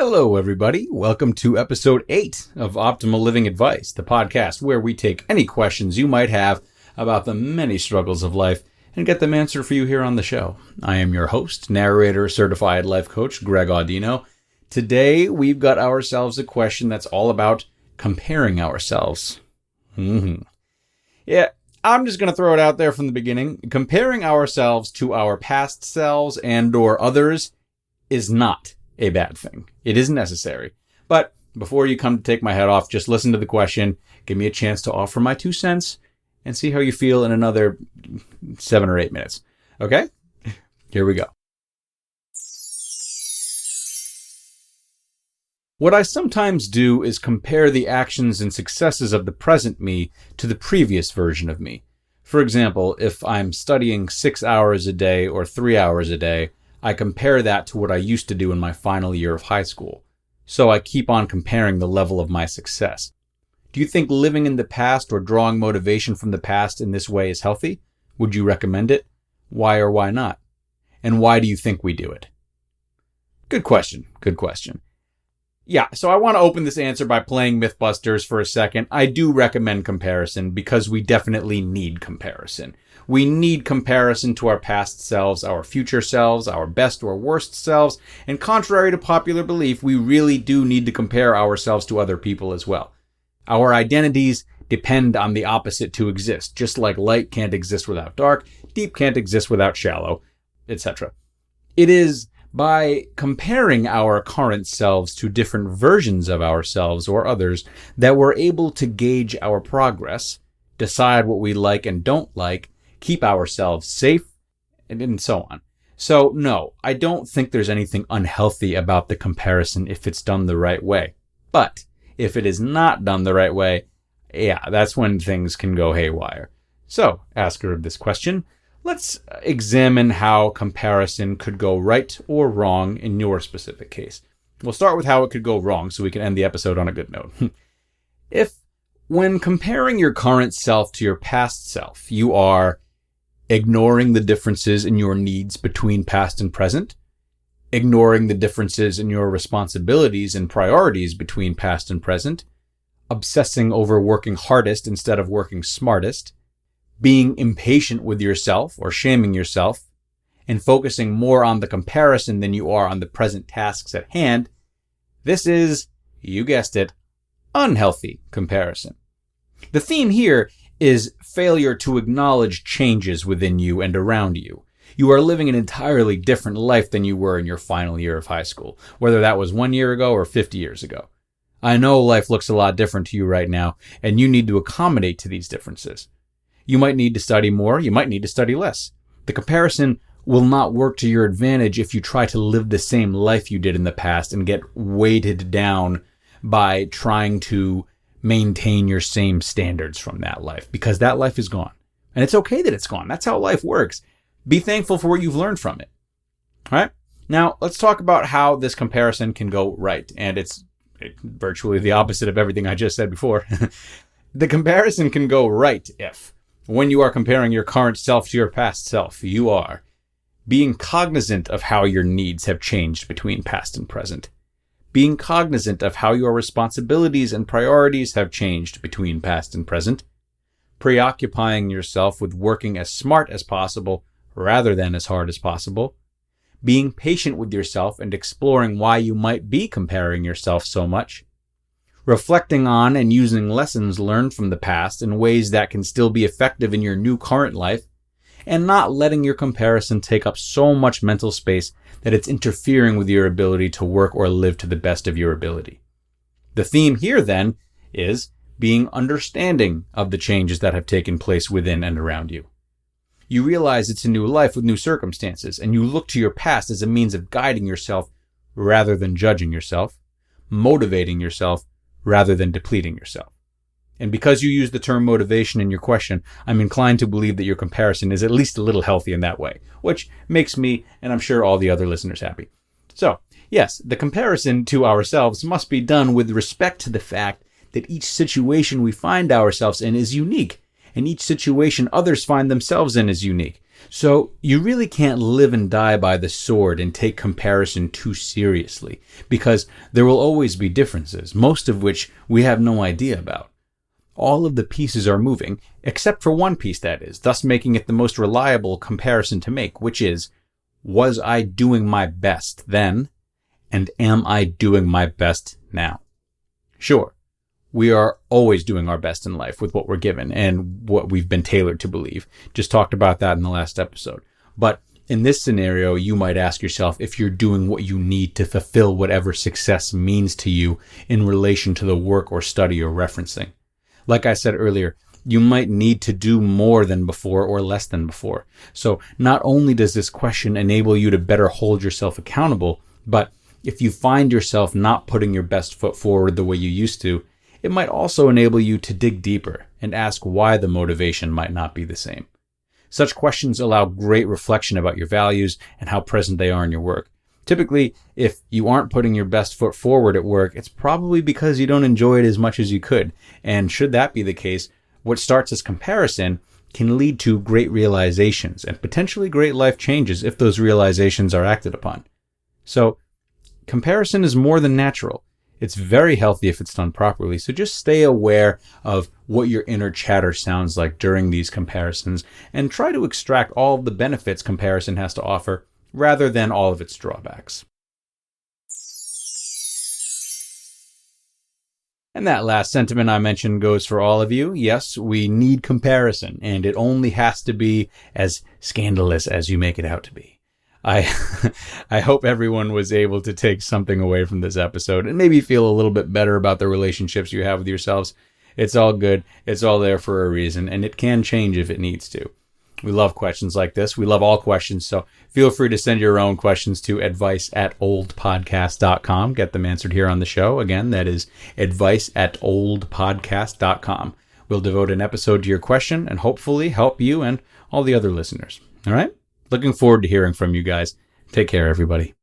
Hello, everybody. Welcome to episode 8 of Optimal Living Advice, the podcast where we take any questions you might have about the many struggles of life and get them answered for you here on the show. I am your host, narrator, certified life coach, Greg Audino. Today, we've got ourselves a question that's all about comparing ourselves. Yeah, I'm just going to throw it out there from the beginning. Comparing ourselves to our past selves and or others is not a bad thing. It is necessary. But before you come to take my head off, just listen to the question, give me a chance to offer my 2 cents, and see how you feel in another 7 or 8 minutes. Okay? Here we go. What I sometimes do is compare the actions and successes of the present me to the previous version of me. For example, if I'm studying 6 hours a day or 3 hours a day, I compare that to what I used to do in my final year of high school. So I keep on comparing the level of my success. Do you think living in the past or drawing motivation from the past in this way is healthy? Would you recommend it? Why or why not? And why do you think we do it? Good question. Good question. Yeah, so I want to open this answer by playing Mythbusters for a second. I do recommend comparison because we definitely need comparison. We need comparison to our past selves, our future selves, our best or worst selves, and contrary to popular belief, we really do need to compare ourselves to other people as well. Our identities depend on the opposite to exist, just like light can't exist without dark, deep can't exist without shallow, etc. It is by comparing our current selves to different versions of ourselves or others that we're able to gauge our progress, decide what we like and don't like, keep ourselves safe, and so on. So no, I don't think there's anything unhealthy about the comparison if it's done the right way. But if it is not done the right way, yeah, that's when things can go haywire. So, asker of this question, let's examine how comparison could go right or wrong in your specific case. We'll start with how it could go wrong so we can end the episode on a good note. If, when comparing your current self to your past self, you are ignoring the differences in your needs between past and present, ignoring the differences in your responsibilities and priorities between past and present, obsessing over working hardest instead of working smartest, being impatient with yourself or shaming yourself, and focusing more on the comparison than you are on the present tasks at hand, this is, you guessed it, unhealthy comparison. The theme here is failure to acknowledge changes within you and around you. You are living an entirely different life than you were in your final year of high school, whether that was 1 year ago or 50 years ago. I know life looks a lot different to you right now, and you need to accommodate to these differences. You might need to study more, you might need to study less. The comparison will not work to your advantage if you try to live the same life you did in the past and get weighted down by trying to maintain your same standards from that life, because that life is gone. And it's okay that it's gone. That's how life works. Be thankful for what you've learned from it. All right? Now, let's talk about how this comparison can go right. And it's virtually the opposite of everything I just said before. The comparison can go right if, when you are comparing your current self to your past self, you are being cognizant of how your needs have changed between past and present, being cognizant of how your responsibilities and priorities have changed between past and present, preoccupying yourself with working as smart as possible rather than as hard as possible, being patient with yourself and exploring why you might be comparing yourself so much, reflecting on and using lessons learned from the past in ways that can still be effective in your new current life, and not letting your comparison take up so much mental space that it's interfering with your ability to work or live to the best of your ability. The theme here, then, is being understanding of the changes that have taken place within and around you. You realize it's a new life with new circumstances, and you look to your past as a means of guiding yourself rather than judging yourself, motivating yourself rather than depleting yourself. And because you use the term motivation in your question, I'm inclined to believe that your comparison is at least a little healthy in that way, which makes me, and I'm sure all the other listeners, happy. So, yes, the comparison to ourselves must be done with respect to the fact that each situation we find ourselves in is unique, and each situation others find themselves in is unique. So you really can't live and die by the sword and take comparison too seriously, because there will always be differences, most of which we have no idea about. All of the pieces are moving, except for one piece, that is, thus making it the most reliable comparison to make, which is, was I doing my best then, and am I doing my best now? Sure, we are always doing our best in life with what we're given and what we've been tailored to believe. Just talked about that in the last episode. But in this scenario, you might ask yourself if you're doing what you need to fulfill whatever success means to you in relation to the work or study you're referencing. Like I said earlier, you might need to do more than before or less than before. So not only does this question enable you to better hold yourself accountable, but if you find yourself not putting your best foot forward the way you used to, it might also enable you to dig deeper and ask why the motivation might not be the same. Such questions allow great reflection about your values and how present they are in your work. Typically, if you aren't putting your best foot forward at work, it's probably because you don't enjoy it as much as you could. And should that be the case, what starts as comparison can lead to great realizations and potentially great life changes if those realizations are acted upon. So, comparison is more than natural. It's very healthy if it's done properly, so just stay aware of what your inner chatter sounds like during these comparisons and try to extract all of the benefits comparison has to offer rather than all of its drawbacks. And that last sentiment I mentioned goes for all of you. Yes, we need comparison, and it only has to be as scandalous as you make it out to be. I hope everyone was able to take something away from this episode and maybe feel a little bit better about the relationships you have with yourselves. It's all good. It's all there for a reason, and it can change if it needs to. We love questions like this. We love all questions, so feel free to send your own questions to advice@oldpodcast.com. Get them answered here on the show. Again, that is advice@oldpodcast.com. We'll devote an episode to your question and hopefully help you and all the other listeners. All right? Looking forward to hearing from you guys. Take care, everybody.